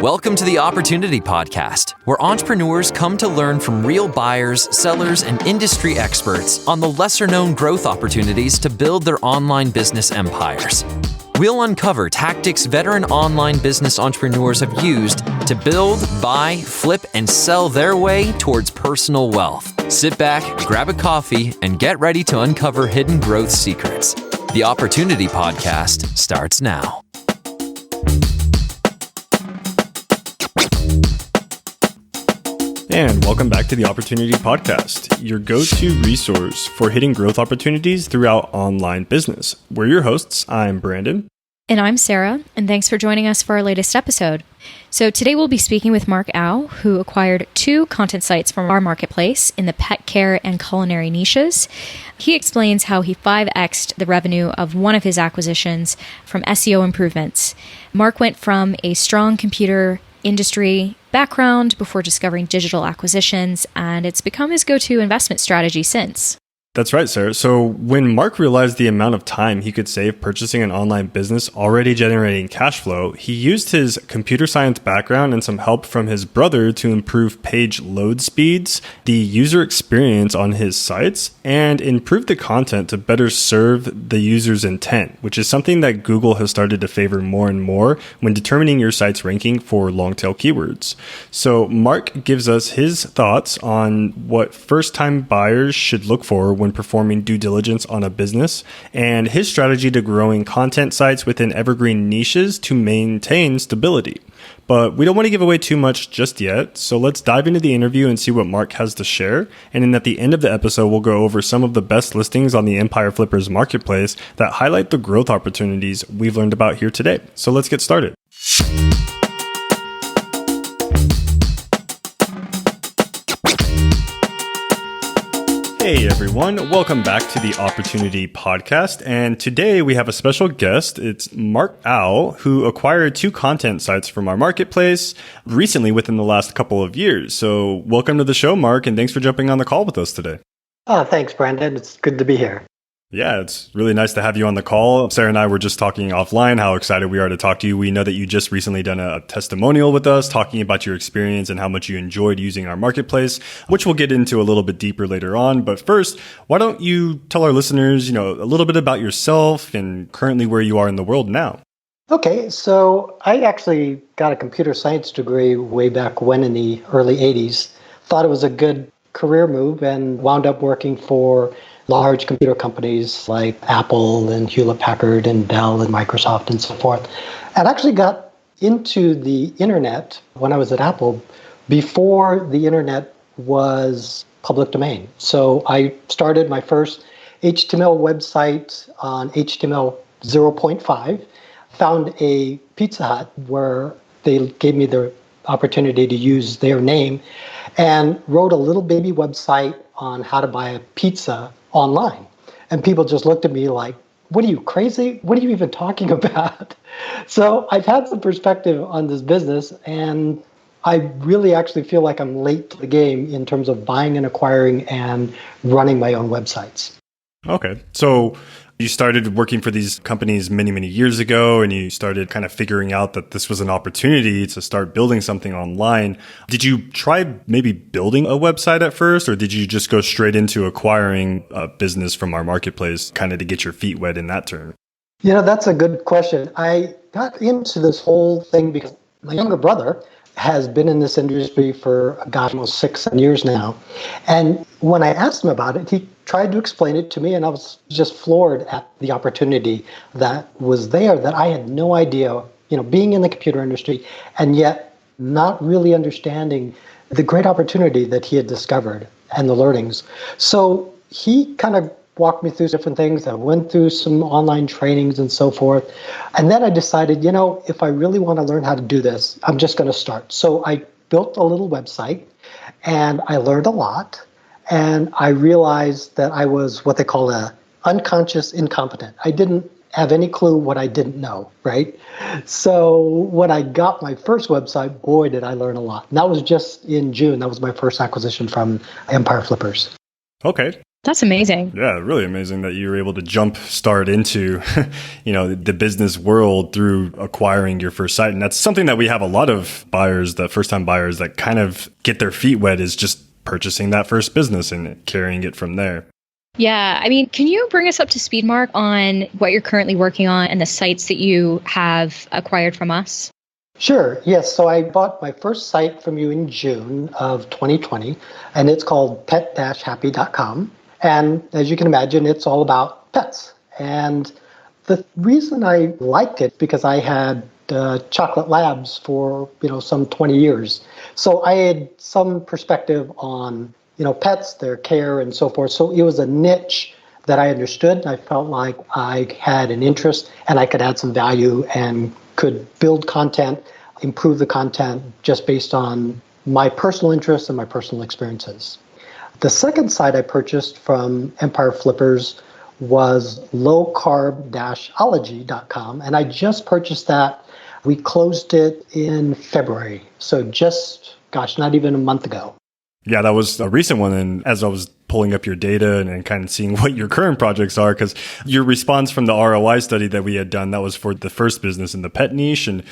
Welcome to the Opportunity Podcast, where entrepreneurs come to learn from real buyers, sellers, and industry experts on the lesser-known growth opportunities to build their online business empires. We'll uncover tactics veteran online business entrepreneurs have used to build, buy, flip, and sell their way towards personal wealth. Sit back, grab a coffee, and get ready to uncover hidden growth secrets. The Opportunity Podcast starts now. And welcome back to the Opportunity Podcast, your go-to resource for hitting growth opportunities throughout online business. We're your hosts. I'm Brandon. And I'm Sarah, and thanks for joining us for our latest episode. So today we'll be speaking with Mark Au, who acquired 2 content sites from our marketplace in the pet care and culinary niches. He explains how he 5x'd the revenue of one of his acquisitions from SEO improvements. Mark went from a strong computer industry background before discovering digital acquisitions, and it's become his go-to investment strategy since. That's right, Sarah. So when Mark realized the amount of time he could save purchasing an online business already generating cash flow, he used his computer science background and some help from his brother to improve page load speeds, the user experience on his sites, and improve the content to better serve the user's intent, which is something that Google has started to favor more and more when determining your site's ranking for long-tail keywords. So Mark gives us his thoughts on what first-time buyers should look for when performing due diligence on a business, and his strategy to growing content sites within evergreen niches to maintain stability. But we don't want to give away too much just yet, so let's dive into the interview and see what Mark has to share. And then at the end of the episode, we'll go over some of the best listings on the Empire Flippers marketplace that highlight the growth opportunities we've learned about here today. So let's get started. Hey everyone, welcome back to the Opportunity Podcast, and today we have a special guest. It's Mark Au, who acquired 2 content sites from our marketplace recently within the last couple of years. So welcome to the show, Mark, and thanks for jumping on the call with us today. Oh, thanks, Brandon. It's good to be here. Yeah, it's really nice to have you on the call. Sarah and I were just talking offline how excited we are to talk to you. We know that you just recently done a testimonial with us talking about your experience and how much you enjoyed using our marketplace, which we'll get into a little bit deeper later on. But first, why don't you tell our listeners, a little bit about yourself and currently where you are in the world now? Okay, so I actually got a computer science degree way back when in the early 80s. Thought it was a good career move and wound up working for large computer companies like Apple and Hewlett-Packard and Dell and Microsoft and so forth. And actually got into the internet when I was at Apple before the internet was public domain. So I started my first HTML website on HTML 0.5, found a Pizza Hut where they gave me the opportunity to use their name, and wrote a little baby website on how to buy a pizza online. And people just looked at me like, what are you, crazy? What are you even talking about? So I've had some perspective on this business, and I really actually feel like I'm late to the game in terms of buying and acquiring and running my own websites. Okay. So you started working for these companies many, many years ago, and you started kind of figuring out that this was an opportunity to start building something online. Did you try maybe building a website at first, or did you just go straight into acquiring a business from our marketplace kind of to get your feet wet in that turn? That's a good question. I got into this whole thing because my younger brother has been in this industry for, almost 6 years now. And when I asked him about it, he tried to explain it to me, and I was just floored at the opportunity that was there that I had no idea, being in the computer industry, and yet not really understanding the great opportunity that he had discovered and the learnings. So he kind of walked me through different things. I went through some online trainings and so forth. And then I decided, if I really want to learn how to do this, I'm just going to start. So I built a little website, and I learned a lot. And I realized that I was what they call a unconscious incompetent. I didn't have any clue what I didn't know, right? So when I got my first website, boy, did I learn a lot. And that was just in June. That was my first acquisition from Empire Flippers. Okay. That's amazing. Yeah, really amazing that you were able to jump start into, the business world through acquiring your first site. And that's something that we have a lot of buyers, that first-time buyers, that kind of get their feet wet, is just purchasing that first business and carrying it from there. Yeah. I mean, can you bring us up to speed, Mark, on what you're currently working on and the sites that you have acquired from us? Sure. Yes. So I bought my first site from you in June of 2020, and it's called pet-happy.com. And as you can imagine, it's all about pets. And the reason I liked it because I had chocolate labs for some 20 years, so I had some perspective on pets, their care, and so forth. So it was a niche that I understood. I felt like I had an interest, and I could add some value and could build content, improve the content just based on my personal interests and my personal experiences. The second site I purchased from Empire Flippers was lowcarb-ology.com, and I just purchased that. We closed it in February, so not even a month ago. Yeah, that was a recent one. And as I was pulling up your data and kind of seeing what your current projects are, because your response from the ROI study that we had done, that was for the first business in the pet niche. And,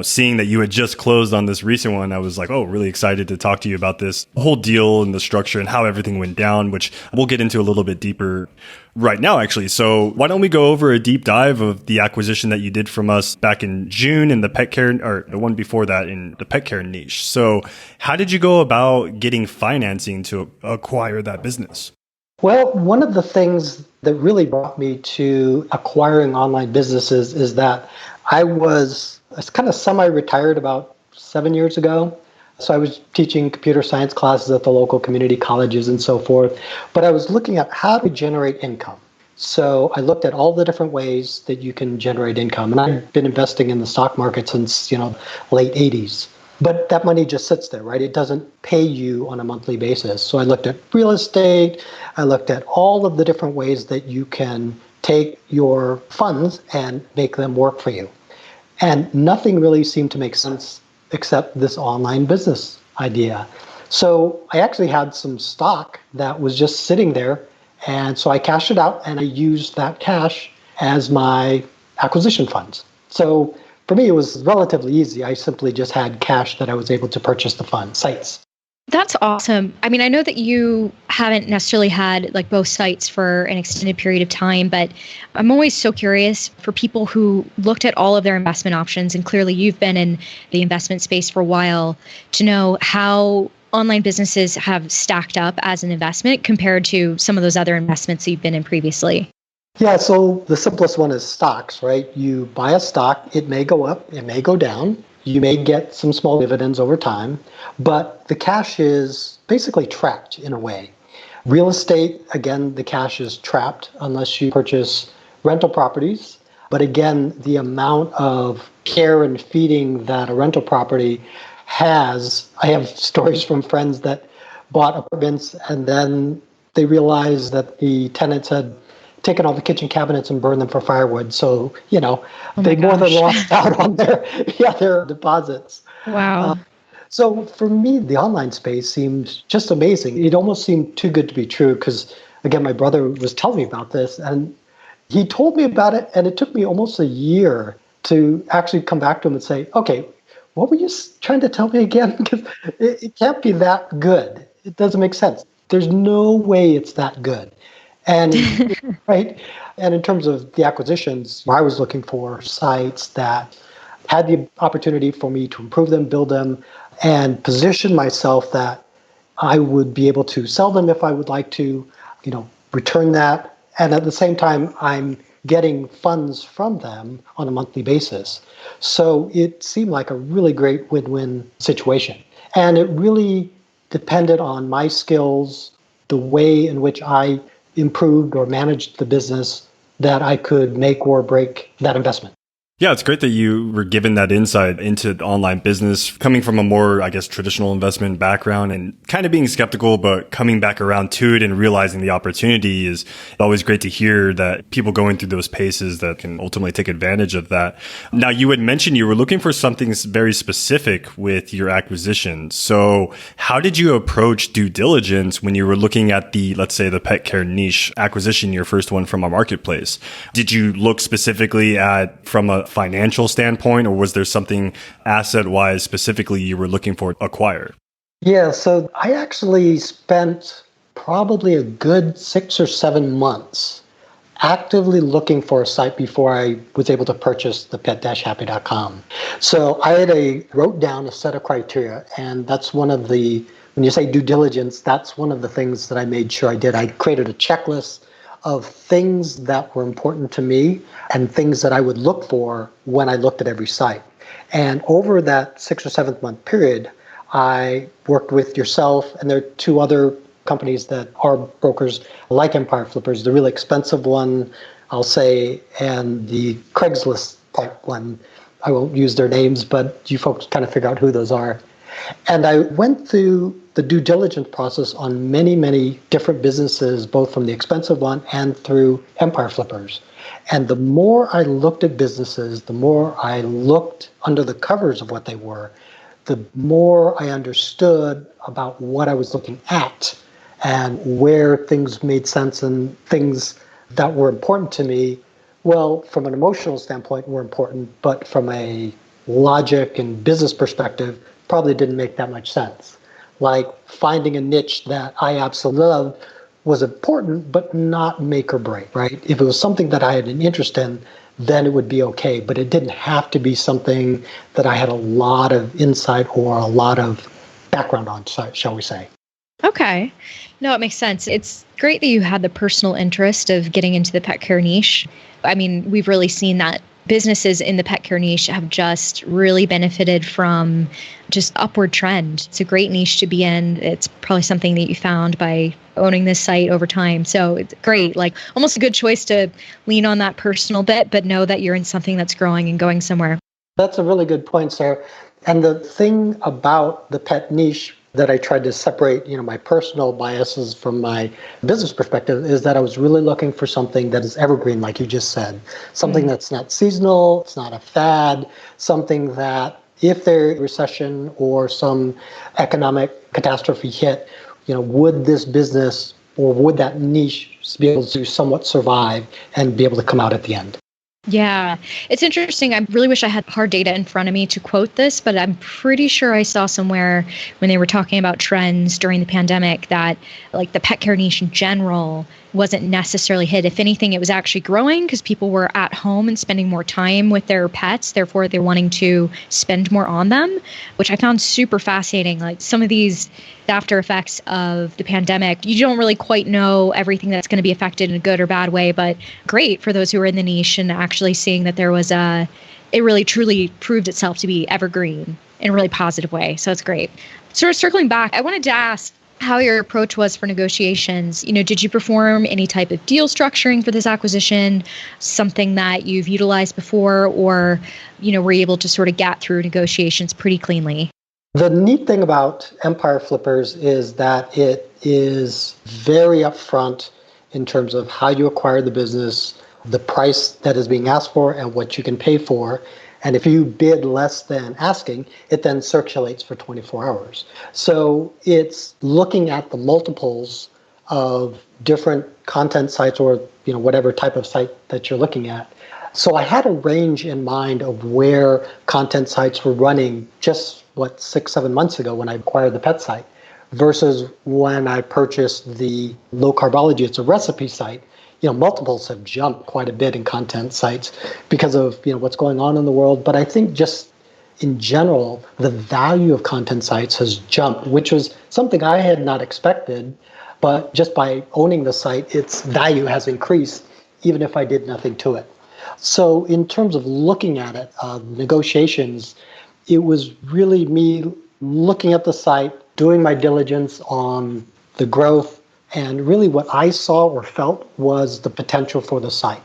seeing that you had just closed on this recent one, I was like, oh, really excited to talk to you about this whole deal and the structure and how everything went down, which we'll get into a little bit deeper right now, actually. So why don't we go over a deep dive of the acquisition that you did from us back in June in the pet care, or the one before that in the pet care niche. So how did you go about getting financing to acquire that business? Well, one of the things that really brought me to acquiring online businesses is that I was kind of semi-retired about 7 years ago. So I was teaching computer science classes at the local community colleges and so forth, but I was looking at how to generate income. So I looked at all the different ways that you can generate income, and I've been investing in the stock market since late 80s. But that money just sits there, right? It doesn't pay you on a monthly basis. So I looked at real estate. I looked at all of the different ways that you can take your funds and make them work for you. And nothing really seemed to make sense except this online business idea. So I actually had some stock that was just sitting there. And so I cashed it out and I used that cash as my acquisition funds. So for me, it was relatively easy. I simply just had cash that I was able to purchase the sites. That's awesome. I mean, I know that you haven't necessarily had like both sites for an extended period of time, but I'm always so curious for people who looked at all of their investment options, and clearly you've been in the investment space for a while, to know how online businesses have stacked up as an investment compared to some of those other investments that you've been in previously. Yeah, so the simplest one is stocks, right? You buy a stock, it may go up, it may go down. You may get some small dividends over time, but the cash is basically trapped in a way. Real estate, again, the cash is trapped unless you purchase rental properties. But again, the amount of care and feeding that a rental property has, I have stories from friends that bought apartments and then they realized that the tenants had taken all the kitchen cabinets and burned them for firewood. So, they more than lost out on their deposits. Wow. So for me, the online space seemed just amazing. It almost seemed too good to be true because, again, my brother was telling me about this and he told me about it. And it took me almost a year to actually come back to him and say, okay, what were you trying to tell me again? Because it can't be that good. It doesn't make sense. There's no way it's that good. And right. And in terms of the acquisitions, I was looking for sites that had the opportunity for me to improve them, build them, and position myself that I would be able to sell them if I would like to, return that. And at the same time, I'm getting funds from them on a monthly basis. So it seemed like a really great win-win situation. And it really depended on my skills, the way in which I improved or managed the business, that I could make or break that investment. Yeah, it's great that you were given that insight into online business, coming from a more, I guess, traditional investment background and kind of being skeptical, but coming back around to it and realizing the opportunity is always great to hear that people going through those paces that can ultimately take advantage of that. Now, you had mentioned you were looking for something very specific with your acquisition. So how did you approach due diligence when you were looking at the, let's say, the pet care niche acquisition, your first one from a marketplace? Did you look specifically at from a financial standpoint, or was there something asset-wise specifically you were looking for to acquire? Yeah, so I actually spent probably a good 6 or 7 months actively looking for a site before I was able to purchase the pet-happy.com. So wrote down a set of criteria, and that's one of the, when you say due diligence, that's one of the things that I made sure I did. I created a checklist of things that were important to me and things that I would look for when I looked at every site. And over that 6 or 7 month period, I worked with yourself, and there are two other companies that are brokers like Empire Flippers, the really expensive one, I'll say, and the Craigslist type one. I won't use their names, but you folks kind of figure out who those are. And I went through the due diligence process on many, many different businesses, both from the expensive one and through Empire Flippers. And the more I looked at businesses, the more I looked under the covers of what they were, the more I understood about what I was looking at and where things made sense and things that were important to me. Well, from an emotional standpoint, were important, but from a logic and business perspective, probably didn't make that much sense. Like finding a niche that I absolutely loved was important, but not make or break, right? If it was something that I had an interest in, then it would be okay. But it didn't have to be something that I had a lot of insight or a lot of background on, shall we say. Okay. No, it makes sense. It's great that you had the personal interest of getting into the pet care niche. I mean, we've really seen that businesses in the pet care niche have just really benefited from just upward trend. It's a great niche to be in. It's probably something that you found by owning this site over time. So it's great, like almost a good choice to lean on that personal bit, but know that you're in something that's growing and going somewhere. That's a really good point, Sarah. And the thing about the pet niche that I tried to separate, my personal biases from my business perspective is that I was really looking for something that is evergreen, like you just said, something that's not seasonal, it's not a fad, something that if there is a recession or some economic catastrophe hit, would this business or would that niche be able to somewhat survive and be able to come out at the end? Yeah, it's interesting. I really wish I had hard data in front of me to quote this, but I'm pretty sure I saw somewhere when they were talking about trends during the pandemic that like the pet care niche in general wasn't necessarily hit. If anything, it was actually growing because people were at home and spending more time with their pets. Therefore, they're wanting to spend more on them, which I found super fascinating. Like some of these after effects of the pandemic, you don't really quite know everything that's going to be affected in a good or bad way, but great for those who are in the niche and actually seeing that there was it really truly proved itself to be evergreen in a really positive way. So it's great. Sort of circling back, I wanted to ask how your approach was for negotiations. Did you perform any type of deal structuring for this acquisition, something that you've utilized before, or, were you able to sort of get through negotiations pretty cleanly? The neat thing about Empire Flippers is that it is very upfront in terms of how you acquire the business, the price that is being asked for, and what you can pay for. And if you bid less than asking, it then circulates for 24 hours. So it's looking at the multiples of different content sites or whatever type of site that you're looking at. So I had a range in mind of where content sites were running just 6-7 months ago when I acquired the pet site versus when I purchased the low carbology. It's a recipe site. Multiples have jumped quite a bit in content sites because of what's going on in the world. But I think just in general, the value of content sites has jumped, which was something I had not expected. But just by owning the site, its value has increased, even if I did nothing to it. So in terms of looking at it, negotiations, it was really me looking at the site, doing my diligence on the growth, and really what I saw or felt was the potential for the site.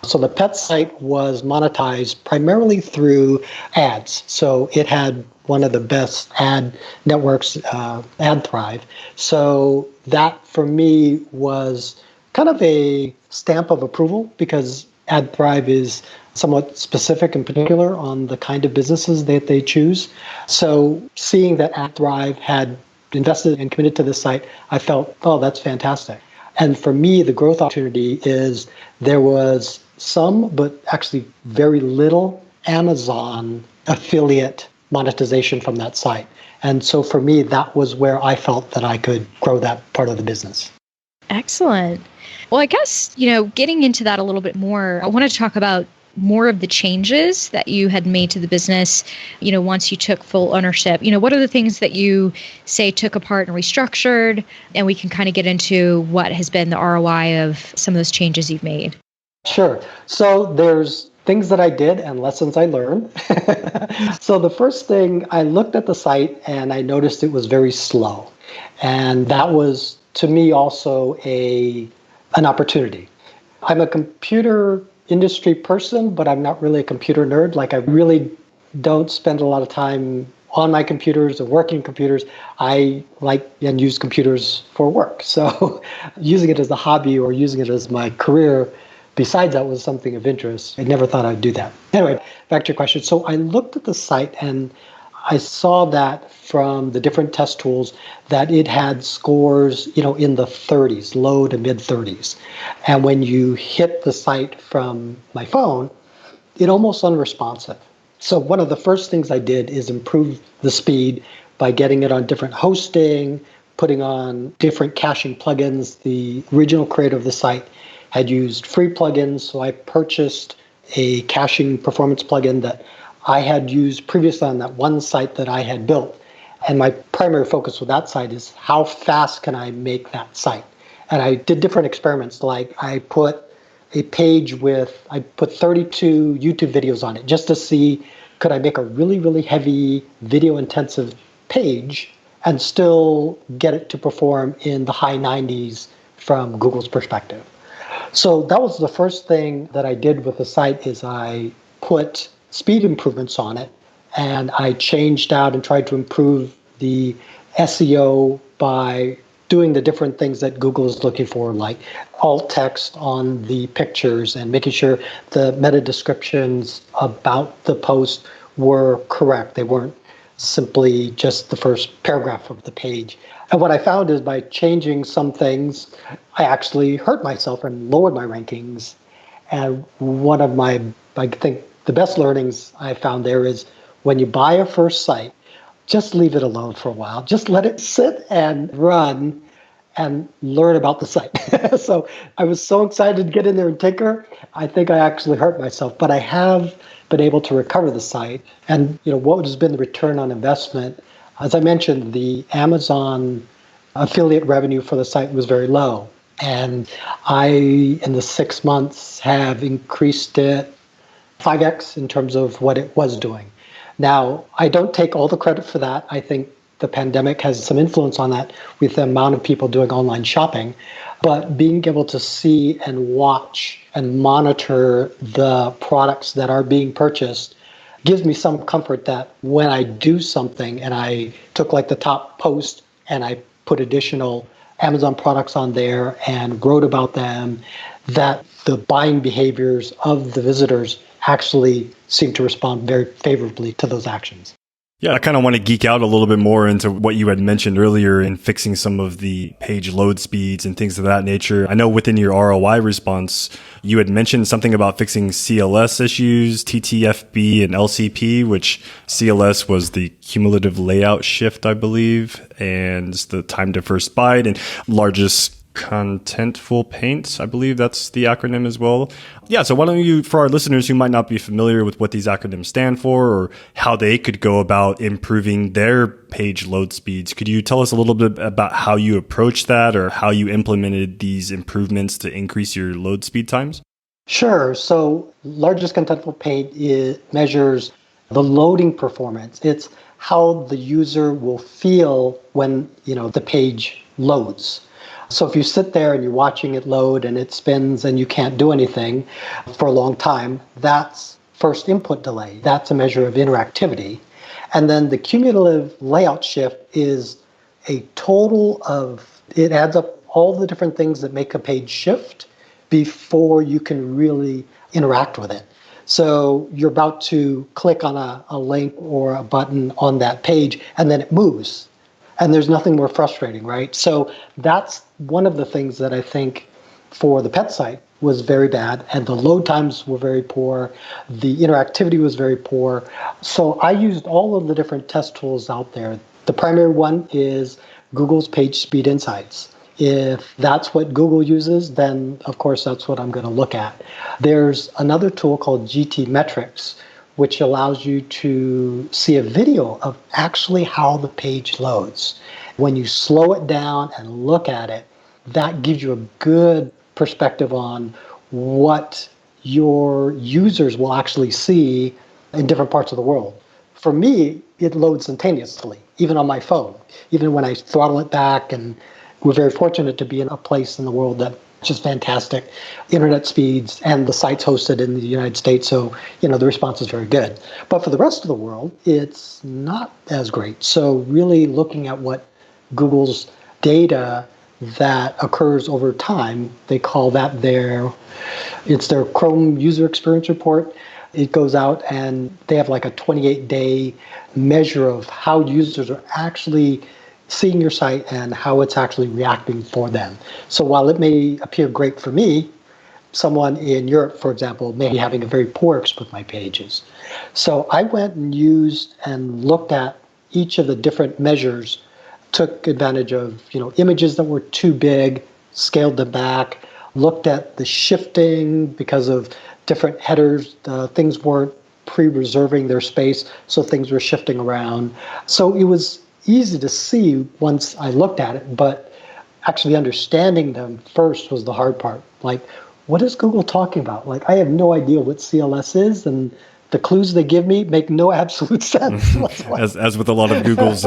So the pet site was monetized primarily through ads. So it had one of the best ad networks, AdThrive. So that for me was kind of a stamp of approval because AdThrive is somewhat specific and particular on the kind of businesses that they choose. So seeing that AdThrive had invested and committed to this site, I felt, oh, that's fantastic. And for me, the growth opportunity is there was some, but actually very little Amazon affiliate monetization from that site. And so for me, that was where I felt that I could grow that part of the business. Excellent. Well, I guess, getting into that a little bit more, I want to talk about more of the changes that you had made to the business, once you took full ownership. What are the things that you say took apart and restructured? And we can kind of get into what has been the ROI of some of those changes you've made. Sure. So there's things that I did and lessons I learned. So the first thing, I looked at the site and I noticed it was very slow. And that was, to me, also an opportunity. I'm a computer industry person, but I'm not really a computer nerd. Like, I really don't spend a lot of time on my computers or working computers. I like and use computers for work. So using it as a hobby or using it as my career, besides that, was something of interest. I never thought I'd do that. Anyway, back to your question. So I looked at the site and I saw that from the different test tools that it had scores, in the 30s, low to mid 30s. And when you hit the site from my phone, it almost unresponsive. So one of the first things I did is improve the speed by getting it on different hosting, putting on different caching plugins. The original creator of the site had used free plugins, so I purchased a caching performance plugin that I had used previously on that one site that I had built. And my primary focus with that site is how fast can I make that site? And I did different experiments, like I put a page I put 32 YouTube videos on it just to see, could I make a really, really heavy video intensive page and still get it to perform in the high 90s from Google's perspective. So that was the first thing that I did with the site, is I put speed improvements on it, and I changed out and tried to improve the SEO by doing the different things that Google is looking for, like alt text on the pictures and making sure the meta descriptions about the post were correct. They weren't simply just the first paragraph of the page. And what I found is by changing some things, I actually hurt myself and lowered my rankings. And one of I think the best learnings I found there is when you buy a first site, just leave it alone for a while. Just let it sit and run and learn about the site. So I was so excited to get in there and tinker. I think I actually hurt myself, but I have been able to recover the site. And what has been the return on investment? As I mentioned, the Amazon affiliate revenue for the site was very low. And I, in the 6 months, have increased it 5x in terms of what it was doing. Now, I don't take all the credit for that. I think the pandemic has some influence on that with the amount of people doing online shopping. But being able to see and watch and monitor the products that are being purchased gives me some comfort that when I do something and I took like the top post and I put additional Amazon products on there and wrote about them, that the buying behaviors of the visitors actually seem to respond very favorably to those actions. Yeah, I kind of want to geek out a little bit more into what you had mentioned earlier in fixing some of the page load speeds and things of that nature. I know within your ROI response, you had mentioned something about fixing CLS issues, TTFB and LCP, which CLS was the cumulative layout shift, I believe, and the time to first byte, and largest contentful paint, I believe that's the acronym as well. Yeah, so why don't you, for our listeners who might not be familiar with what these acronyms stand for or how they could go about improving their page load speeds, could you tell us a little bit about how you approached that or how you implemented these improvements to increase your load speed times? Sure. So largest contentful paint measures the loading performance. It's how the user will feel when the page loads. So if you sit there and you're watching it load and it spins and you can't do anything for a long time, that's first input delay. That's a measure of interactivity. And then the cumulative layout shift is a total of, it adds up all the different things that make a page shift before you can really interact with it. So you're about to click on a link or a button on that page, and then it moves. And there's nothing more frustrating, right? So that's one of the things that I think for the pet site was very bad, and the load times were very poor. The interactivity was very poor. So I used all of the different test tools out there. The primary one is Google's Page Speed Insights. If that's what Google uses, then of course that's what I'm going to look at. There's another tool called GT Metrics, which allows you to see a video of actually how the page loads. When you slow it down and look at it, that gives you a good perspective on what your users will actually see in different parts of the world. For me, it loads instantaneously, even on my phone, even when I throttle it back. And we're very fortunate to be in a place in the world that's just fantastic internet speeds, and the site's hosted in the United States, so the response is very good. But for the rest of the world, it's not as great. So really looking at what Google's data that occurs over time, they call that it's their Chrome User Experience Report. It goes out and they have like a 28-day measure of how users are actually seeing your site and how it's actually reacting for them. So while it may appear great for me, someone in Europe, for example, may be having a very poor experience with my pages. So I went and used and looked at each of the different measures, took advantage of images that were too big, scaled them back, looked at the shifting because of different headers. Things weren't pre-reserving their space, so things were shifting around. So it was easy to see once I looked at it, but actually understanding them first was the hard part. Like, what is Google talking about? Like, I have no idea what CLS is, and the clues they give me make no absolute sense. As with a lot of Google's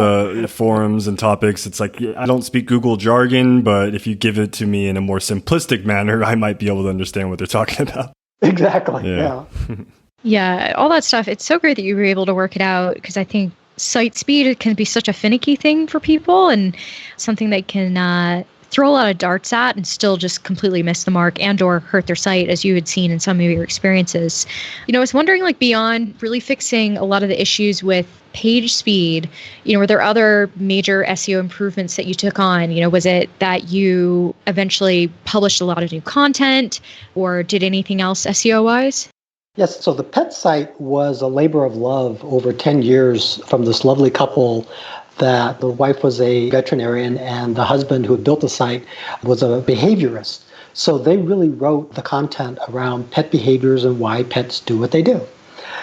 forums and topics, it's like, I don't speak Google jargon, but if you give it to me in a more simplistic manner, I might be able to understand what they're talking about. Exactly, yeah. Yeah, all that stuff. It's so great that you were able to work it out, because I think site speed can be such a finicky thing for people, and something they can throw a lot of darts at and still just completely miss the mark and or hurt their site, as you had seen in some of your experiences. I was wondering, like, beyond really fixing a lot of the issues with page speed, were there other major SEO improvements that you took on? Was it that you eventually published a lot of new content, or did anything else SEO wise? Yes, so the pet site was a labor of love over 10 years from this lovely couple. That the wife was a veterinarian and the husband who had built the site was a behaviorist. So they really wrote the content around pet behaviors and why pets do what they do.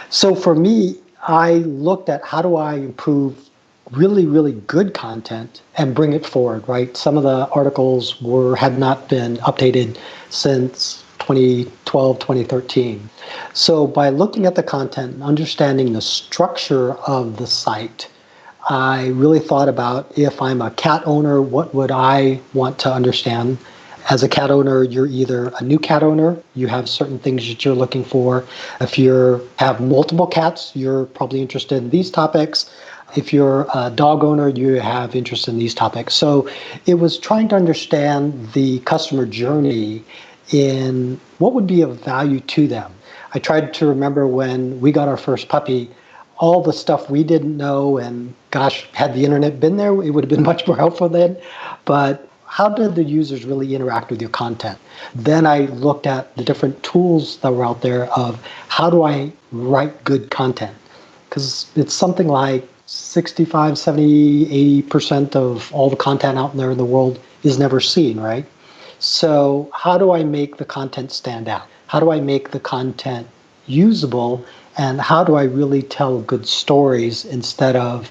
So for me, I looked at how do I improve really, really good content and bring it forward, right? Some of the articles had not been updated since 2012, 2013. So by looking at the content and understanding the structure of the site, I really thought about, if I'm a cat owner, what would I want to understand? As a cat owner, you're either a new cat owner, you have certain things that you're looking for. If you have multiple cats, you're probably interested in these topics. If you're a dog owner, you have interest in these topics. So it was trying to understand the customer journey in what would be of value to them. I tried to remember when we got our first puppy, all the stuff we didn't know, and gosh, had the internet been there, it would have been much more helpful then. But how did the users really interact with your content? Then I looked at the different tools that were out there of how do I write good content? Because it's something like 65, 70, 80% of all the content out there in the world is never seen, right? So how do I make the content stand out? How do I make the content usable? And how do I really tell good stories instead of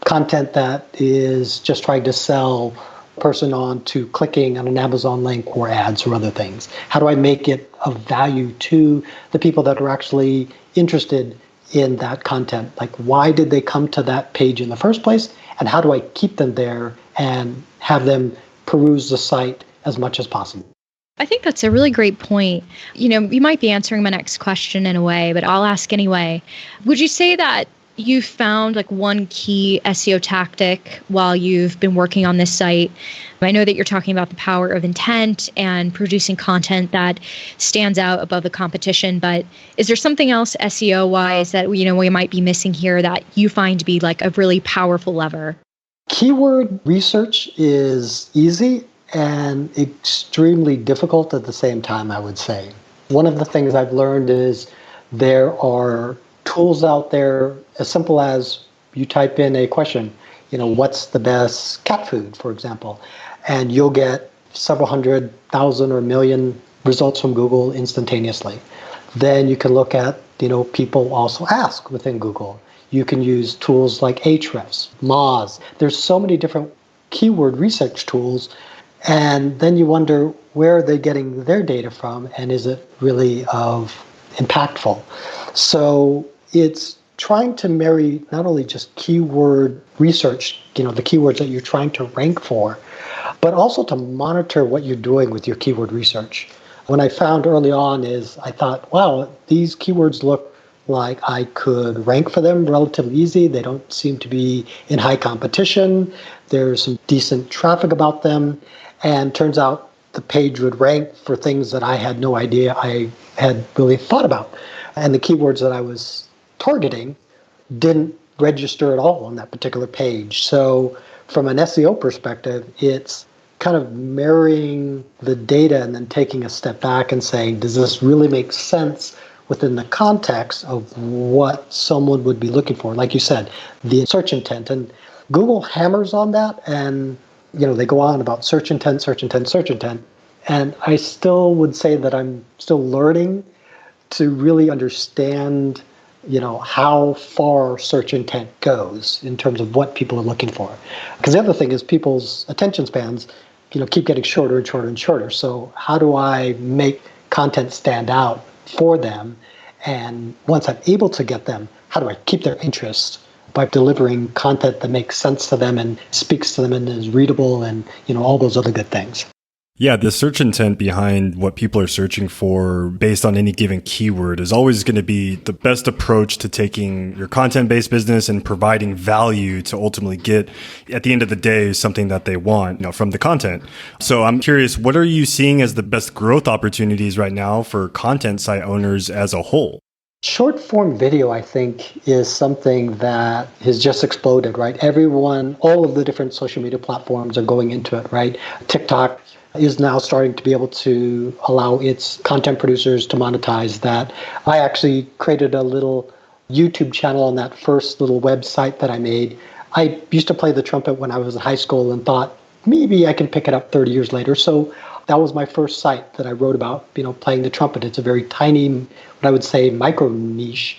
content that is just trying to sell a person on to clicking on an Amazon link or ads or other things? How do I make it of value to the people that are actually interested in that content? Like, why did they come to that page in the first place? And how do I keep them there and have them peruse the site as much as possible. I think that's a really great point. You might be answering my next question in a way, but I'll ask anyway. Would you say that you found like one key SEO tactic while you've been working on this site? I know that you're talking about the power of intent and producing content that stands out above the competition, but is there something else SEO wise that we might be missing here that you find to be like a really powerful lever? Keyword research is easy and extremely difficult at the same time, I would say. One of the things I've learned is there are tools out there as simple as you type in a question, what's the best cat food, for example, and you'll get several 100,000 or million results from Google instantaneously. Then you can look at, people also ask within Google. You can use tools like Ahrefs, Moz. There's so many different keyword research tools. And then you wonder, where are they getting their data from, and is it really impactful? So it's trying to marry not only just keyword research, the keywords that you're trying to rank for, but also to monitor what you're doing with your keyword research. What I found early on is I thought, wow, these keywords look like I could rank for them relatively easy. They don't seem to be in high competition. There's some decent traffic about them. And turns out the page would rank for things that I had no idea I had really thought about. And the keywords that I was targeting didn't register at all on that particular page. So from an SEO perspective, it's kind of marrying the data and then taking a step back and saying, does this really make sense within the context of what someone would be looking for? Like you said, the search intent. And Google hammers on that, and they go on about search intent, search intent, search intent. And I still would say that I'm still learning to really understand, how far search intent goes in terms of what people are looking for. Because the other thing is people's attention spans, keep getting shorter and shorter and shorter. So how do I make content stand out for them? And once I'm able to get them, how do I keep their interest by delivering content that makes sense to them and speaks to them and is readable and, all those other good things? Yeah, the search intent behind what people are searching for based on any given keyword is always going to be the best approach to taking your content-based business and providing value to ultimately get, at the end of the day, something that they want, from the content. So I'm curious, what are you seeing as the best growth opportunities right now for content site owners as a whole? Short form video, I think, is something that has just exploded, right? All of the different social media platforms are going into it, right? TikTok is now starting to be able to allow its content producers to monetize that. I actually created a little YouTube channel on that first little website that I made. I used to play the trumpet when I was in high school and thought maybe I can pick it up 30 years later. So that was my first site that I wrote about, playing the trumpet. It's a very tiny, what I would say, micro niche.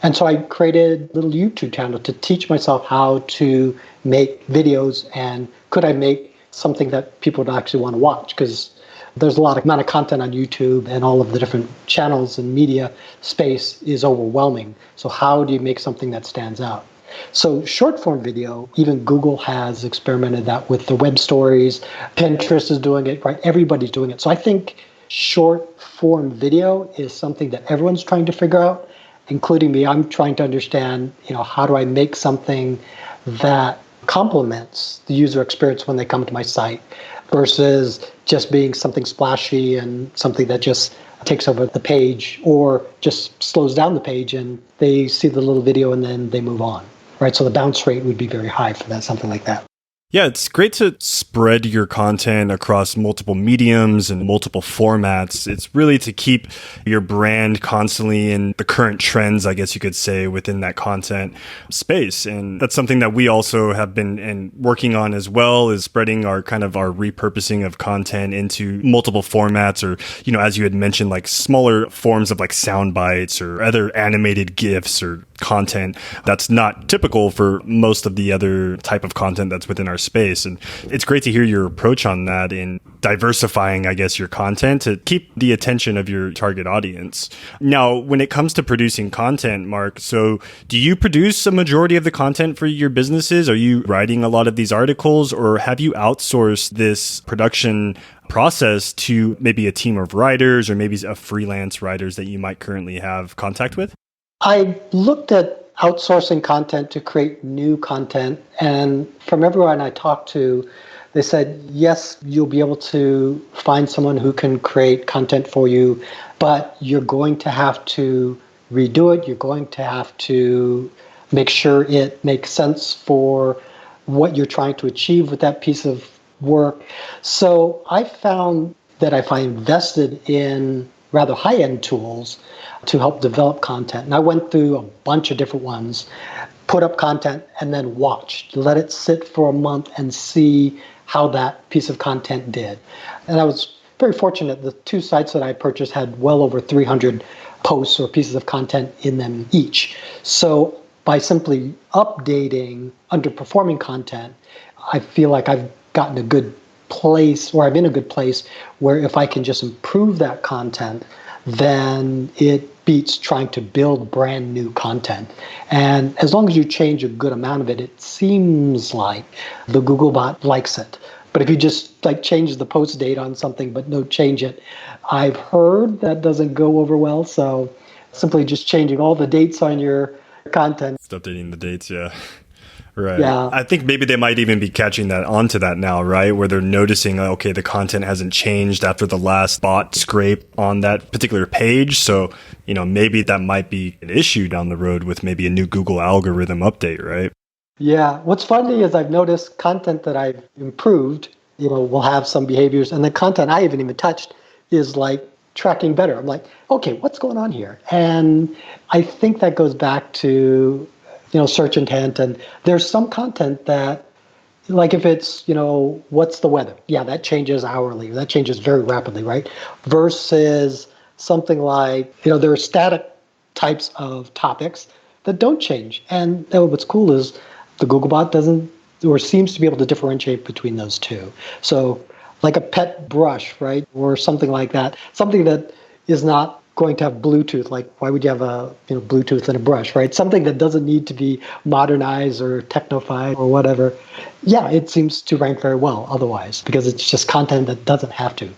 And so I created a little YouTube channel to teach myself how to make videos, and could I make something that people would actually want to watch, because there's a lot of amount of content on YouTube, and all of the different channels and media space is overwhelming. So how do you make something that stands out? So short form video, even Google has experimented that with the web stories. Pinterest is doing it, right? Everybody's doing it. So I think short form video is something that everyone's trying to figure out, including me. I'm trying to understand, how do I make something that complements the user experience when they come to my site versus just being something splashy and something that just takes over the page or just slows down the page and they see the little video and then they move on, right? So the bounce rate would be very high for that, something like that. Yeah, it's great to spread your content across multiple mediums and multiple formats. It's really to keep your brand constantly in the current trends, I guess you could say, within that content space. And that's something that we also have been working on as well, is spreading our repurposing of content into multiple formats, or, as you had mentioned, like smaller forms of like sound bites or other animated GIFs or content that's not typical for most of the other type of content that's within our space. And it's great to hear your approach on that in diversifying, I guess, your content to keep the attention of your target audience. Now, when it comes to producing content, Mark, so do you produce a majority of the content for your businesses? Are you writing a lot of these articles, or have you outsourced this production process to maybe a team of writers or maybe a freelance writers that you might currently have contact with? I looked at outsourcing content to create new content, and from everyone I talked to, they said, yes, you'll be able to find someone who can create content for you, but you're going to have to redo it. You're going to have to make sure it makes sense for what you're trying to achieve with that piece of work. So I found that if I invested in rather high-end tools to help develop content, and I went through a bunch of different ones, put up content and then watched, let it sit for a month and see how that piece of content did. And I was very fortunate. The two sites that I purchased had well over 300 posts or pieces of content in them each. So by simply updating underperforming content, I feel like I've gotten a good place, or I'm in a good place where if I can just improve that content, then it beats trying to build brand new content. And as long as you change a good amount of it, it seems like the Googlebot likes it. But if you just change the post date on something but no change it, I've heard that doesn't go over well. So simply just changing all the dates on your content. Just updating the dates, yeah. Right. Yeah. I think maybe they might even be catching that onto that now, right? Where they're noticing, okay, the content hasn't changed after the last bot scrape on that particular page. So, maybe that might be an issue down the road with maybe a new Google algorithm update, right? Yeah. What's funny is I've noticed content that I've improved, will have some behaviors, and the content I haven't even touched is tracking better. I'm like, okay, what's going on here? And I think that goes back to search intent. And there's some content that, if it's, what's the weather? Yeah, that changes hourly. That changes very rapidly, right? Versus something like, there are static types of topics that don't change. And what's cool is the Googlebot doesn't, or seems to be able to differentiate between those two. So like a pet brush, right? Or something like that. Something that is not going to have Bluetooth. Why would you have a Bluetooth in a brush, right? Something that doesn't need to be modernized or technified or whatever. Yeah, it seems to rank very well otherwise, because it's just content that doesn't have to.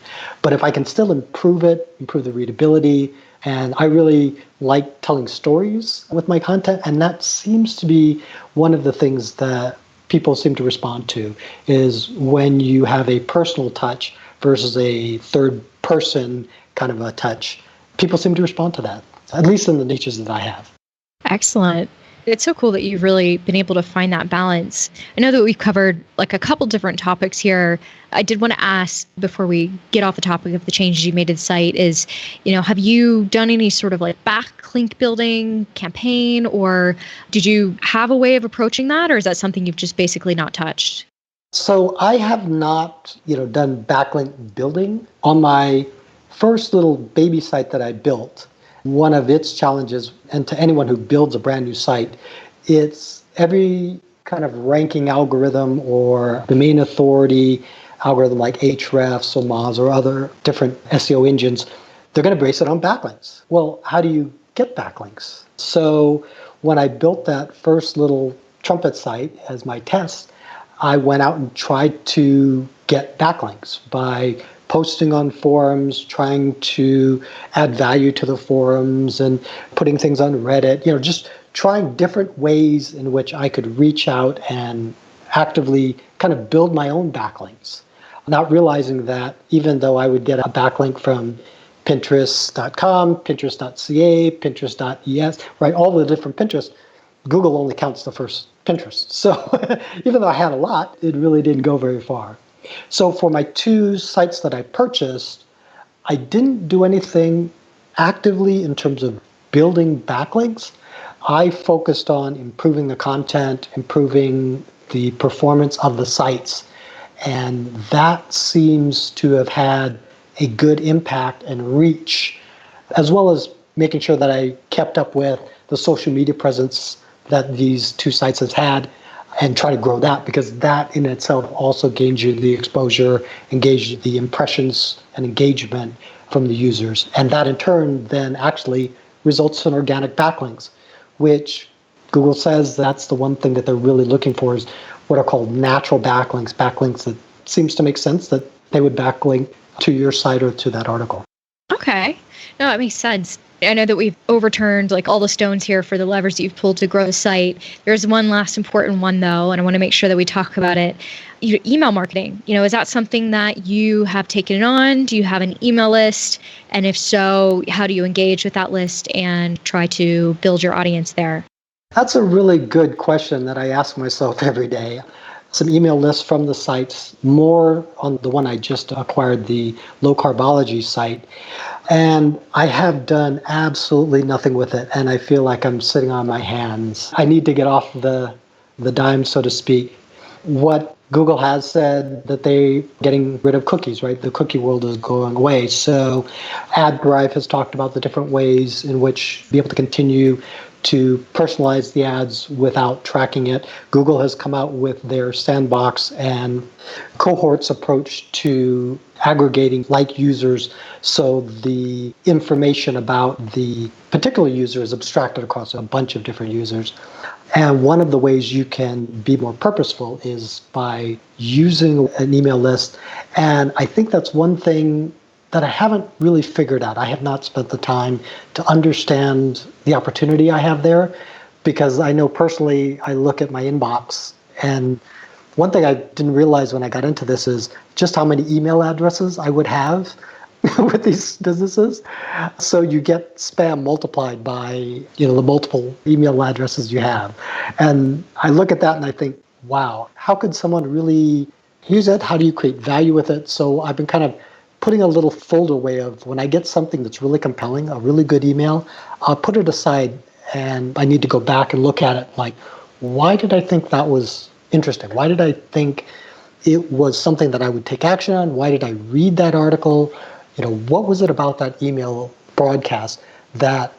But if I can still improve it, improve the readability, and I really like telling stories with my content, and that seems to be one of the things that people seem to respond to, is when you have a personal touch versus a third person kind of a touch. People seem to respond to that, at least in the niches that I have. Excellent. It's so cool that you've really been able to find that balance. I know that we've covered a couple different topics here. I did want to ask, before we get off the topic of the changes you made to the site, is, have you done any sort of backlink building campaign, or did you have a way of approaching that, or is that something you've just basically not touched? So I have not, done backlink building. On my first little baby site that I built, one of its challenges, and to anyone who builds a brand new site, it's every kind of ranking algorithm or domain authority algorithm like Ahrefs or Moz or other different SEO engines, they're going to base it on backlinks. Well, how do you get backlinks? So when I built that first little trumpet site as my test, I went out and tried to get backlinks by posting on forums, trying to add value to the forums and putting things on Reddit, just trying different ways in which I could reach out and actively kind of build my own backlinks. Not realizing that even though I would get a backlink from Pinterest.com, Pinterest.ca, Pinterest.es, right, all the different Pinterest, Google only counts the first Pinterest. So even though I had a lot, it really didn't go very far. So for my two sites that I purchased, I didn't do anything actively in terms of building backlinks. I focused on improving the content, improving the performance of the sites. And that seems to have had a good impact and reach, as well as making sure that I kept up with the social media presence that these two sites has had and try to grow that, because that in itself also gains you the exposure, engage the impressions and engagement from the users. And that in turn then actually results in organic backlinks, which Google says that's the one thing that they're really looking for, is what are called natural backlinks, backlinks that seems to make sense that they would backlink to your site or to that article. Okay. No, it makes sense. I know that we've overturned like all the stones here for the levers that you've pulled to grow the site. There's one last important one though, and I want to make sure that we talk about it. Email marketing, is that something that you have taken on? Do you have an email list? And if so, how do you engage with that list and try to build your audience there? That's a really good question that I ask myself every day. Some email lists from the sites, more on the one I just acquired, the low carbology site. And I have done absolutely nothing with it. And I feel like I'm sitting on my hands. I need to get off the dime, so to speak. What Google has said that they're getting rid of cookies, right? The cookie world is going away. So AdThrive has talked about the different ways in which be able to continue to personalize the ads without tracking it. Google has come out with their sandbox and cohorts approach to aggregating like users, so the information about the particular user is abstracted across a bunch of different users. And one of the ways you can be more purposeful is by using an email list. And I think that's one thing that I haven't really figured out. I have not spent the time to understand the opportunity I have there, because I know personally I look at my inbox, and one thing I didn't realize when I got into this is just how many email addresses I would have with these businesses. So you get spam multiplied by the multiple email addresses you have. And I look at that and I think, wow, how could someone really use it? How do you create value with it? So I've been kind of putting a little folder way of, when I get something that's really compelling, a really good email, I'll put it aside and I need to go back and look at it like, why did I think that was interesting? Why did I think it was something that I would take action on? Why did I read that article? What was it about that email broadcast that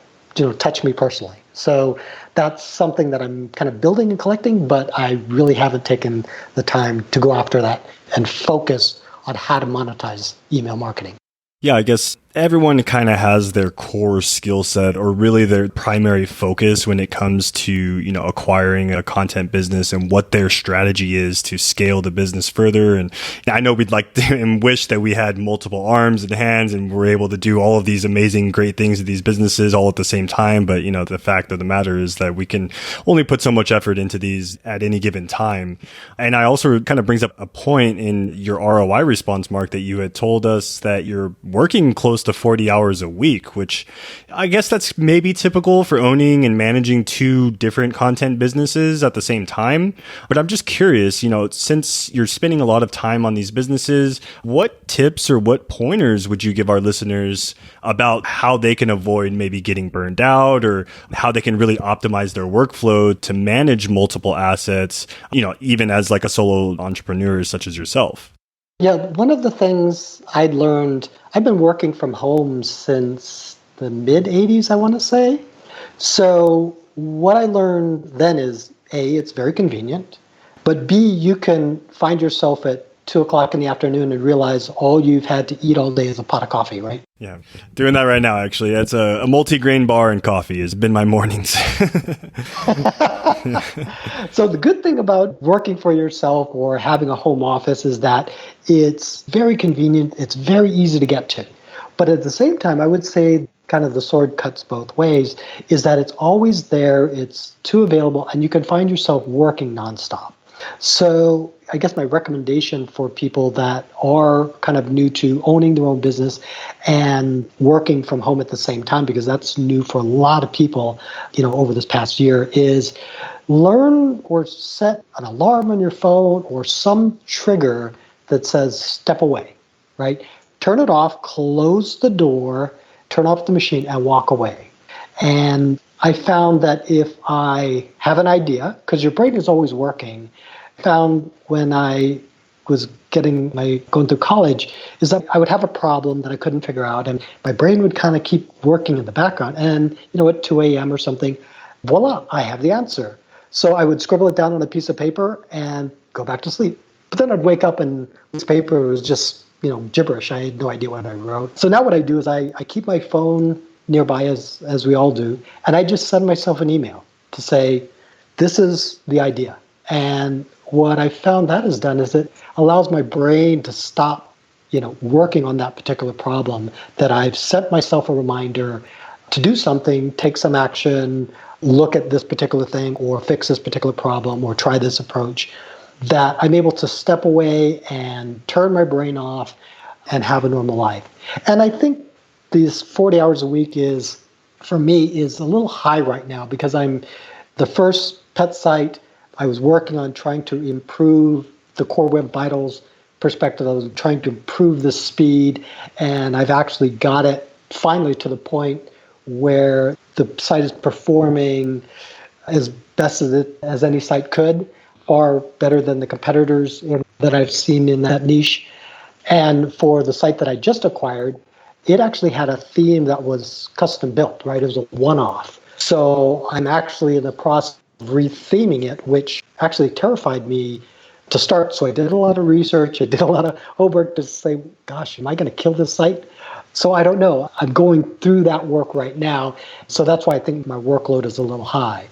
touched me personally? So that's something that I'm kind of building and collecting, but I really haven't taken the time to go after that and focus on how to monetize email marketing. Yeah, I guess everyone kind of has their core skill set, or really their primary focus when it comes to, acquiring a content business and what their strategy is to scale the business further. And I know we'd like to and wish that we had multiple arms and hands and we're able to do all of these amazing, great things with these businesses all at the same time. But, the fact of the matter is that we can only put so much effort into these at any given time. And I also kind of brings up a point in your ROI response, Mark, that you had told us that you're working close to 40 hours a week, which I guess that's maybe typical for owning and managing two different content businesses at the same time. But I'm just curious, since you're spending a lot of time on these businesses, what tips or what pointers would you give our listeners about how they can avoid maybe getting burned out, or how they can really optimize their workflow to manage multiple assets, even as like a solo entrepreneur such as yourself? Yeah, one of the things I'd learned, I've been working from home since the mid 80s, I want to say. So what I learned then is, A, it's very convenient, but B, you can find yourself at 2:00 in the afternoon and realize all you've had to eat all day is a pot of coffee, right? Yeah, doing that right now, actually. It's a multi-grain bar and coffee has been my mornings. So the good thing about working for yourself or having a home office is that it's very convenient. It's very easy to get to. But at the same time, I would say kind of the sword cuts both ways, is that it's always there, it's too available, and you can find yourself working nonstop. So I guess my recommendation for people that are kind of new to owning their own business and working from home at the same time, because that's new for a lot of people, over this past year, is learn or set an alarm on your phone or some trigger that says step away, right? Turn it off, close the door, turn off the machine and walk away. And I found that if I have an idea, because your brain is always working, found when I was going through college, is that I would have a problem that I couldn't figure out, and my brain would kind of keep working in the background. And at 2 a.m. or something, voila, I have the answer. So I would scribble it down on a piece of paper and go back to sleep. But then I'd wake up and this paper was just, gibberish. I had no idea what I wrote. So now what I do is I keep my phone nearby, as we all do, and I just send myself an email to say, this is the idea. And what I found that has done is it allows my brain to stop, working on that particular problem, that I've sent myself a reminder to do something, take some action, look at this particular thing or fix this particular problem or try this approach, that I'm able to step away and turn my brain off and have a normal life. And I think these 40 hours a week for me, is a little high right now because I'm the first pet site. I was working on trying to improve the core web vitals perspective. I was trying to improve the speed, and I've actually got it finally to the point where the site is performing as best as any site could, far better than the competitors that I've seen in that niche. And for the site that I just acquired, it actually had a theme that was custom built, right? It was a one-off. So I'm actually in the process of retheming it, which actually terrified me to start. So I did a lot of research. I did a lot of homework to say, gosh, am I going to kill this site? So I don't know. I'm going through that work right now. So that's why I think my workload is a little high.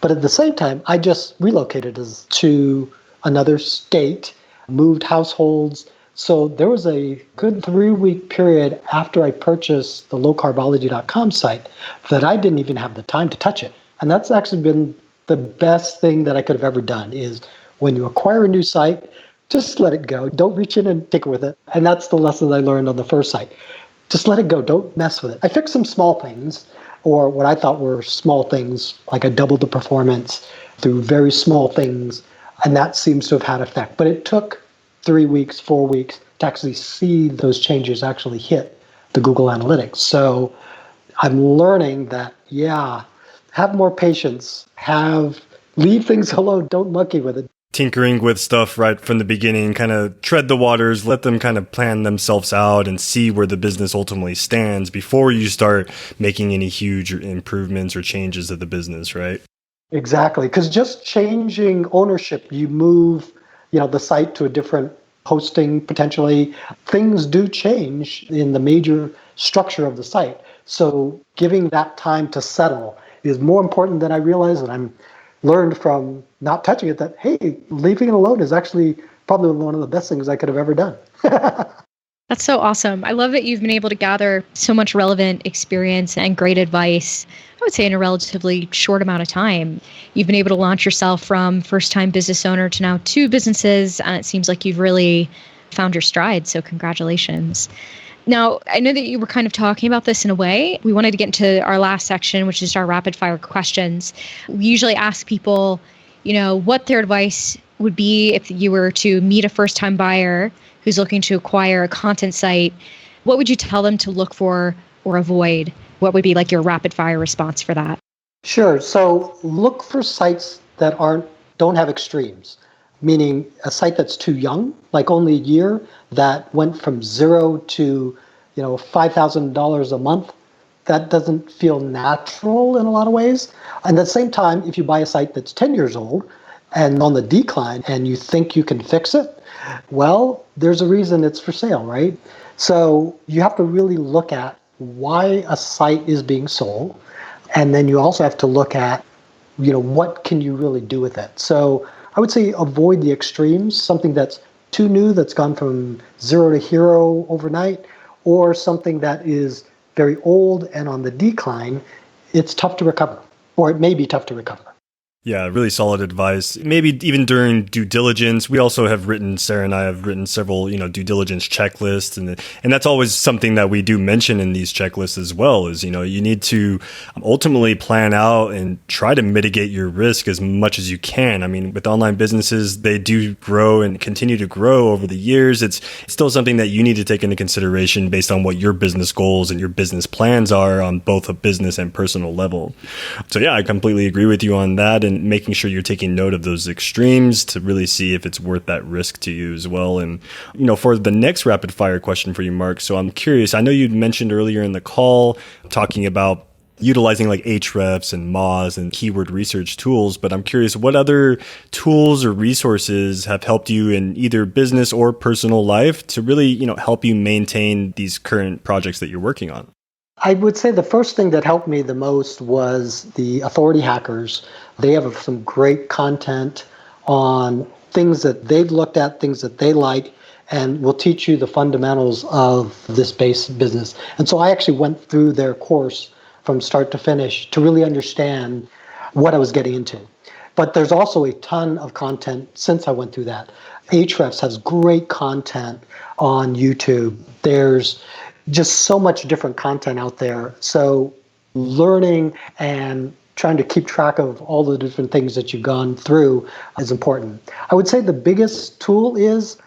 But at the same time, I just relocated to another state, moved households. So there was a good 3-week period after I purchased the lowcarbology.com site that I didn't even have the time to touch it. And that's actually been the best thing that I could have ever done, is when you acquire a new site, just let it go. Don't reach in and tinker with it. And that's the lesson I learned on the first site. Just let it go. Don't mess with it. I fixed some small things, or what I thought were small things, like I doubled the performance through very small things, and that seems to have had effect. But it took 3 weeks, 4 weeks to actually see those changes actually hit the Google Analytics. So I'm learning that, have more patience, leave things alone, don't monkey with it. Tinkering with stuff right from the beginning, kind of tread the waters, let them kind of plan themselves out and see where the business ultimately stands before you start making any huge improvements or changes to the business, right? Exactly, because just changing ownership, you move, the site to a different hosting potentially. Things do change in the major structure of the site. So giving that time to settle is more important than I realize, and I'm learned from not touching it that, hey, leaving it alone is actually probably one of the best things I could have ever done. That's so awesome. I love that you've been able to gather so much relevant experience and great advice, I would say, in a relatively short amount of time. You've been able to launch yourself from first-time business owner to now 2 businesses, and it seems like you've really found your stride. So congratulations. Now, I know that you were kind of talking about this in a way. We wanted to get into our last section, which is our rapid fire questions. We usually ask people, what their advice would be if you were to meet a first-time buyer who's looking to acquire a content site. What would you tell them to look for or avoid? What would be like your rapid fire response for that? Sure. So look for sites that don't have extremes, meaning a site that's too young, like only a year, that went from 0 to $5,000 a month. That doesn't feel natural in a lot of ways. And at the same time, if you buy a site that's 10 years old and on the decline and you think you can fix it, well, there's a reason it's for sale, right? So you have to really look at why a site is being sold. And then you also have to look at, what can you really do with it? So I would say avoid the extremes, something that's too new, that's gone from 0 to hero overnight, or something that is very old and on the decline. It's tough to recover, or it may be tough to recover. Yeah, really solid advice. Maybe even during due diligence, we also have written, Sarah and I have written several, due diligence checklists. And that's always something that we do mention in these checklists as well is, you need to ultimately plan out and try to mitigate your risk as much as you can. I mean, with online businesses, they do grow and continue to grow over the years. It's still something that you need to take into consideration based on what your business goals and your business plans are on both a business and personal level. So yeah, I completely agree with you on that. And making sure you're taking note of those extremes to really see if it's worth that risk to you as well. And, for the next rapid fire question for you, Mark. So I'm curious, I know you mentioned earlier in the call talking about utilizing like Ahrefs and Moz and keyword research tools, but I'm curious what other tools or resources have helped you in either business or personal life to really, help you maintain these current projects that you're working on? I would say the first thing that helped me the most was the Authority Hackers. They have some great content on things that they've looked at, things that they like, and will teach you the fundamentals of this base business. And so I actually went through their course from start to finish to really understand what I was getting into. But there's also a ton of content since I went through that. Ahrefs has great content on YouTube. There's just so much different content out there. So learning and trying to keep track of all the different things that you've gone through is important. I would say the biggest tool is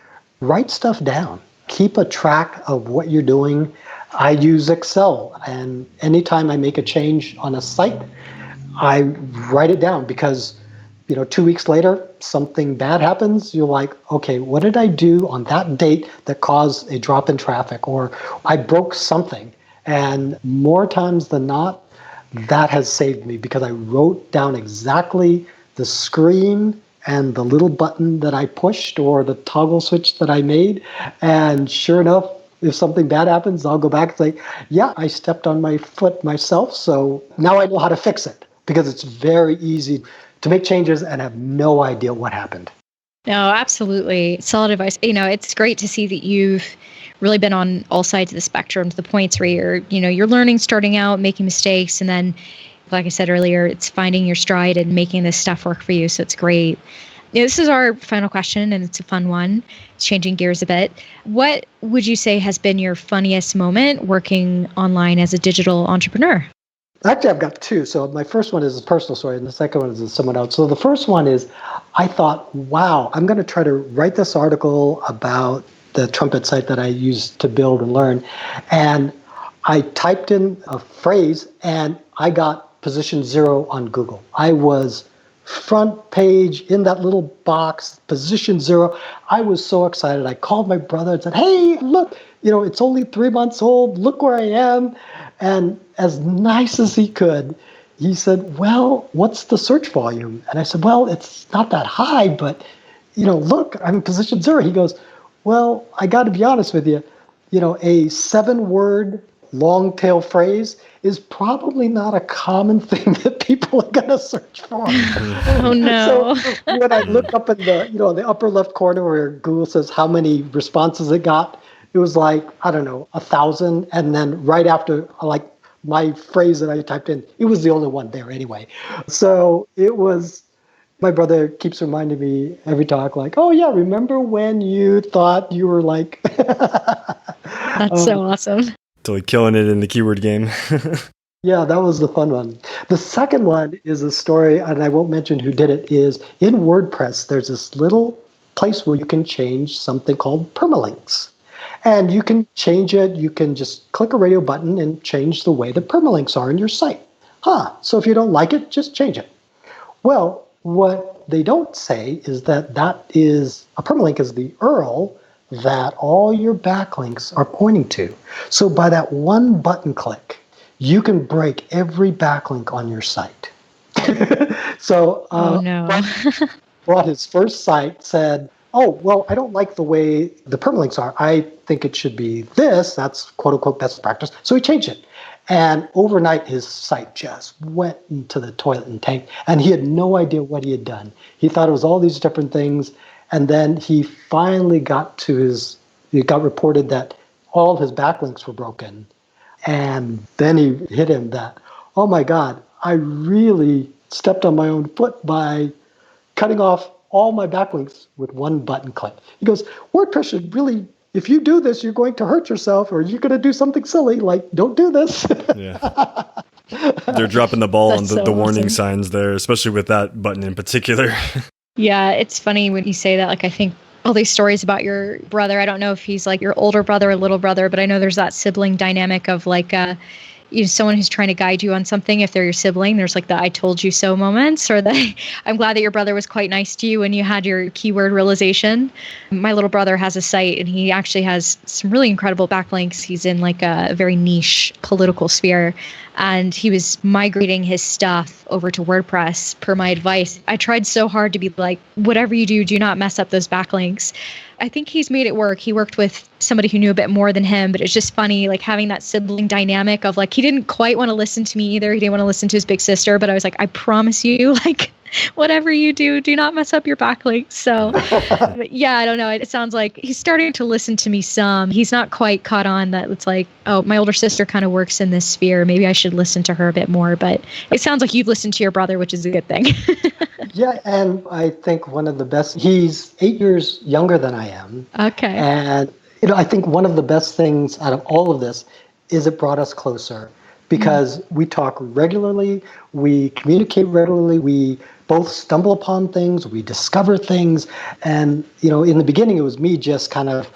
write stuff down. Keep a track of what you're doing. I use Excel, and anytime I make a change on a site, I write it down because 2 weeks later, something bad happens. You're like, okay, what did I do on that date that caused a drop in traffic? Or I broke something. And more times than not, that has saved me because I wrote down exactly the screen and the little button that I pushed or the toggle switch that I made. And sure enough, if something bad happens, I'll go back and say, yeah, I stepped on my foot myself. So now I know how to fix it because it's very easy to make changes and have no idea what happened. No, absolutely. Solid advice. It's great to see that you've really been on all sides of the spectrum to the points where you're learning, starting out, making mistakes. And then, like I said earlier, it's finding your stride and making this stuff work for you. So it's great. This is our final question, and it's a fun one. It's changing gears a bit. What would you say has been your funniest moment working online as a digital entrepreneur? Actually, I've got two. So my first one is a personal story, and the second one is someone else. So the first one is I thought, wow, I'm going to try to write this article about the trumpet site that I used to build and learn. And I typed in a phrase, and I got position 0 on Google. I was front page in that little box, position 0. I was so excited. I called my brother and said, hey, look, it's only 3 months old. Look where I am. And as nice as he could, he said, well, what's the search volume? And I said, well, it's not that high, but, look, I'm in position 0. He goes, well, I got to be honest with you, a 7-word long tail phrase is probably not a common thing that people are going to search for. Oh, no. So when I look up in the upper left corner where Google says how many responses it got, it was like, I don't know, 1,000. And then right after, like my phrase that I typed in, it was the only one there anyway. So it was, my brother keeps reminding me every talk, like, oh yeah, remember when you thought you were like. That's so awesome. Totally killing it in the keyword game. Yeah, that was the fun one. The second one is a story, and I won't mention who did it, is in WordPress, there's this little place where you can change something called permalinks. And you can change it. You can just click a radio button and change the way the permalinks are in your site. So if you don't like it, just change it. Well, what they don't say is that a permalink is the URL that all your backlinks are pointing to. So by that one button click, you can break every backlink on your site. So oh, no. brought his first site, said, oh, well, I don't like the way the permalinks are. I think it should be this. That's quote unquote best practice. So he changed it. And overnight, his site just went into the toilet and tanked. And he had no idea what he had done. He thought it was all these different things. And then he finally got reported that all his backlinks were broken. And then he hit him that, oh my God, I really stepped on my own foot by cutting off all my backlinks with one button click. He goes, WordPress should really, if you do this, you're going to hurt yourself or you're going to do something silly, like don't do this. Yeah. They're dropping the ball on the warning awesome. signs there, especially with that button in particular. Yeah, it's funny when you say that. Like, I think all these stories about your brother, I don't know if he's like your older brother or little brother, but I know there's that sibling dynamic of like, someone who's trying to guide you on something. If they're your sibling, there's like the I told you so moments, or I'm glad that your brother was quite nice to you when you had your keyword realization. My little brother has a site and he actually has some really incredible backlinks. He's in like a very niche political sphere. and he was migrating his stuff over to WordPress per my advice. I tried so hard to be like, whatever you do not mess up those backlinks. I think he's made it work. He worked with somebody who knew a bit more than him, but it's just funny, like having that sibling dynamic of like, he didn't quite want to listen to me either. He didn't want to listen to his big sister, but I was like, I promise you, like, whatever you do not mess up your backlinks. So but yeah, I don't know. It sounds like he's starting to listen to me some. He's not quite caught on that it's like, oh, my older sister kind of works in this sphere. Maybe I should listen to her a bit more. But it sounds like you've listened to your brother, which is a good thing. Yeah, and I think one of the best, he's 8 years younger than I am. Okay. And, I think one of the best things out of all of this is it brought us closer because we talk regularly, we communicate regularly, we both stumble upon things, we discover things. And, in the beginning, it was me just kind of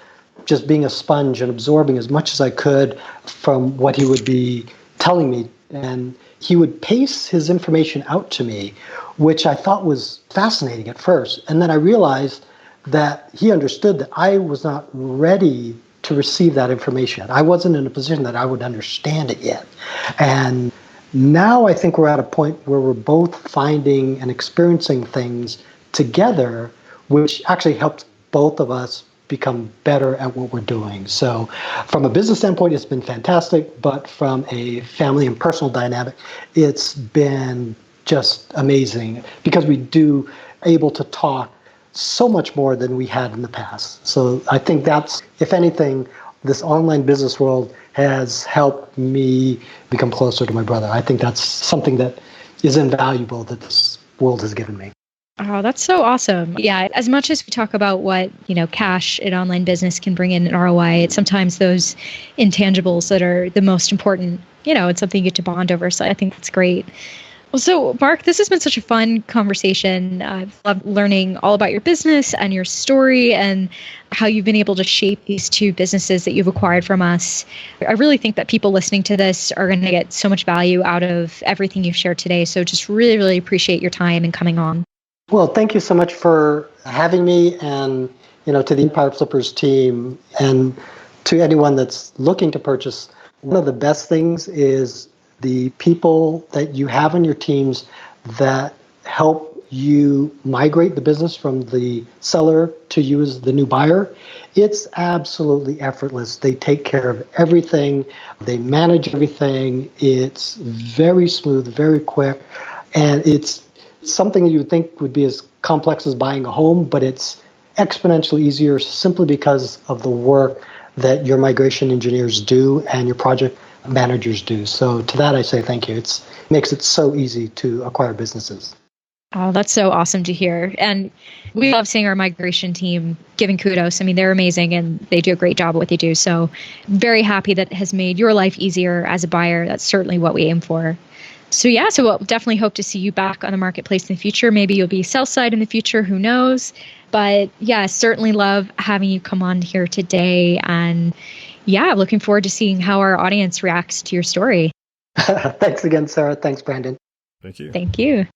just being a sponge and absorbing as much as I could from what he would be telling me. And he would pace his information out to me, which I thought was fascinating at first. And then I realized that he understood that I was not ready to receive that information. I wasn't in a position that I would understand it yet. And now I think we're at a point where we're both finding and experiencing things together, which actually helps both of us become better at what we're doing. So from a business standpoint, it's been fantastic, but from a family and personal dynamic, it's been just amazing because we do able to talk so much more than we had in the past. So I think that's, if anything, this online business world has helped me become closer to my brother. I think that's something that is invaluable that this world has given me. Oh, that's so awesome. Yeah, as much as we talk about what, cash in online business can bring in an ROI, it's sometimes those intangibles that are the most important. It's something you get to bond over. So I think that's great. Well, so Mark, this has been such a fun conversation. I've loved learning all about your business and your story and how you've been able to shape these two businesses that you've acquired from us. I really think that people listening to this are going to get so much value out of everything you've shared today. So just really, really appreciate your time and coming on. Well, thank you so much for having me and, to the Empire Flippers team and to anyone that's looking to purchase. One of the best things is the people that you have on your teams that help you migrate the business from the seller to you as the new buyer. It's absolutely effortless. They take care of everything. They manage everything. It's very smooth, very quick. And it's something that you would think would be as complex as buying a home, but it's exponentially easier simply because of the work that your migration engineers do and your project managers do. So to that, I say thank you. It makes it so easy to acquire businesses. Oh, that's so awesome to hear. And we love seeing our migration team giving kudos. I mean, they're amazing and they do a great job at what they do. So very happy that it has made your life easier as a buyer. That's certainly what we aim for. So we'll definitely hope to see you back on the marketplace in the future. Maybe you'll be sell side in the future, who knows? But yeah, certainly love having you come on here today. And yeah, looking forward to seeing how our audience reacts to your story. Thanks again, Sarah. Thanks, Brandon. Thank you. Thank you.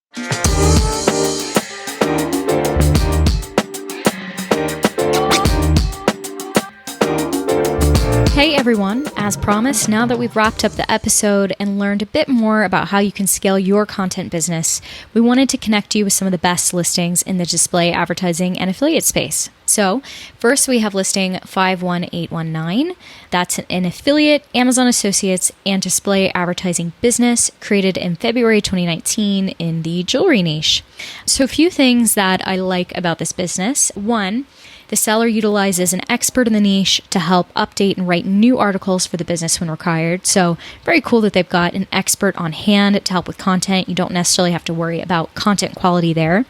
Hey everyone, as promised, now that we've wrapped up the episode and learned a bit more about how you can scale your content business, we wanted to connect you with some of the best listings in the display advertising and affiliate space. So first we have listing 51819. That's an affiliate, Amazon Associates, and display advertising business created in February 2019 in the jewelry niche. So a few things that I like about this business. One, the seller utilizes an expert in the niche to help update and write new articles for the business when required. So very cool that they've got an expert on hand to help with content. You don't necessarily have to worry about content quality there.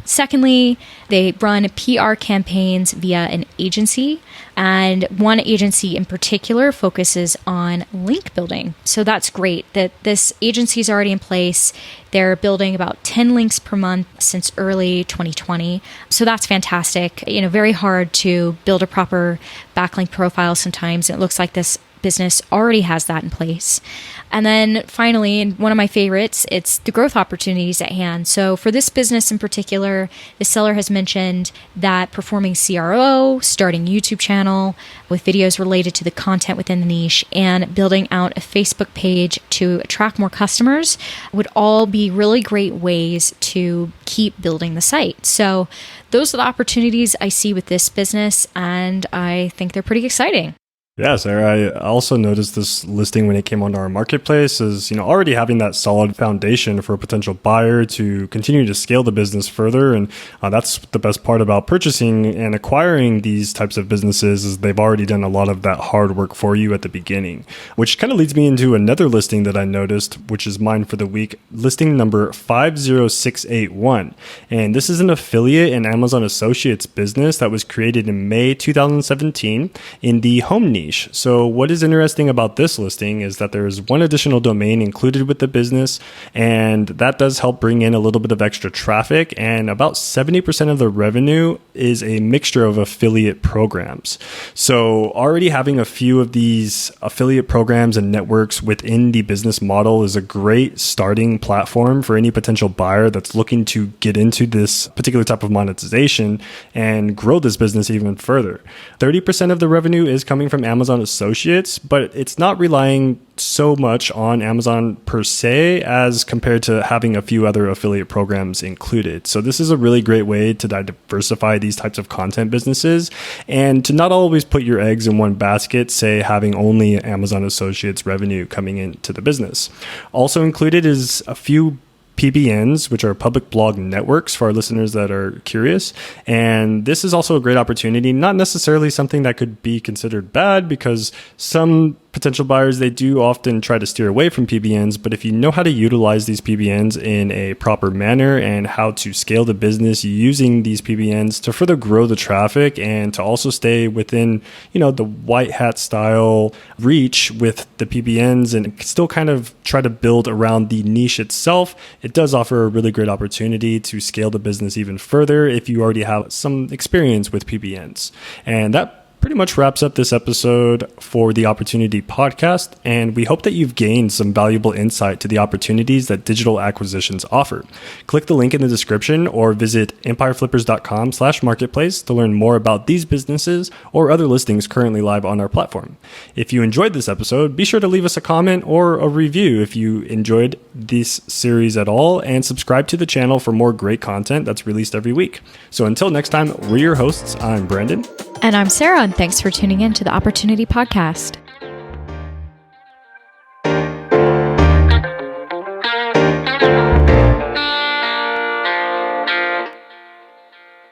Secondly, they run PR campaigns via an agency, and one agency in particular focuses on link building. So that's great that this agency is already in place. They're building about 10 links per month since early 2020. So that's fantastic. Very hard to build a proper backlink profile sometimes. It looks like this business already has that in place. And then finally, and one of my favorites, it's the growth opportunities at hand. So for this business in particular, the seller has mentioned that performing CRO, starting YouTube channel with videos related to the content within the niche, and building out a Facebook page to attract more customers would all be really great ways to keep building the site. So those are the opportunities I see with this business, and I think they're pretty exciting. Yeah, Sarah, I also noticed this listing when it came onto our marketplace is, already having that solid foundation for a potential buyer to continue to scale the business further. And that's the best part about purchasing and acquiring these types of businesses is they've already done a lot of that hard work for you at the beginning, which kind of leads me into another listing that I noticed, which is mine for the week, listing number 50681. And this is an affiliate and Amazon Associates business that was created in May 2017 in the home niche. So what is interesting about this listing is that there is one additional domain included with the business, and that does help bring in a little bit of extra traffic, and about 70% of the revenue is a mixture of affiliate programs. So already having a few of these affiliate programs and networks within the business model is a great starting platform for any potential buyer that's looking to get into this particular type of monetization and grow this business even further. 30% of the revenue is coming from Amazon Associates, but it's not relying so much on Amazon per se as compared to having a few other affiliate programs included. So this is a really great way to diversify these types of content businesses and to not always put your eggs in one basket, say having only Amazon Associates revenue coming into the business. Also included is a few PBNs, which are public blog networks for our listeners that are curious. And this is also a great opportunity, not necessarily something that could be considered bad because some potential buyers, they do often try to steer away from PBNs, but if you know how to utilize these PBNs in a proper manner and how to scale the business using these PBNs to further grow the traffic and to also stay within, the white hat style reach with the PBNs and still kind of try to build around the niche itself, it does offer a really great opportunity to scale the business even further if you already have some experience with PBNs. And that pretty much wraps up this episode for the Opportunity Podcast, and we hope that you've gained some valuable insight to the opportunities that digital acquisitions offer. Click the link in the description or visit empireflippers.com/marketplace to learn more about these businesses or other listings currently live on our platform. If you enjoyed this episode, be sure to leave us a comment or a review if you enjoyed this series at all, and subscribe to the channel for more great content that's released every week. So until next time, we're your hosts. I'm Brandon. And I'm Sarah, and thanks for tuning in to the Opportunity Podcast.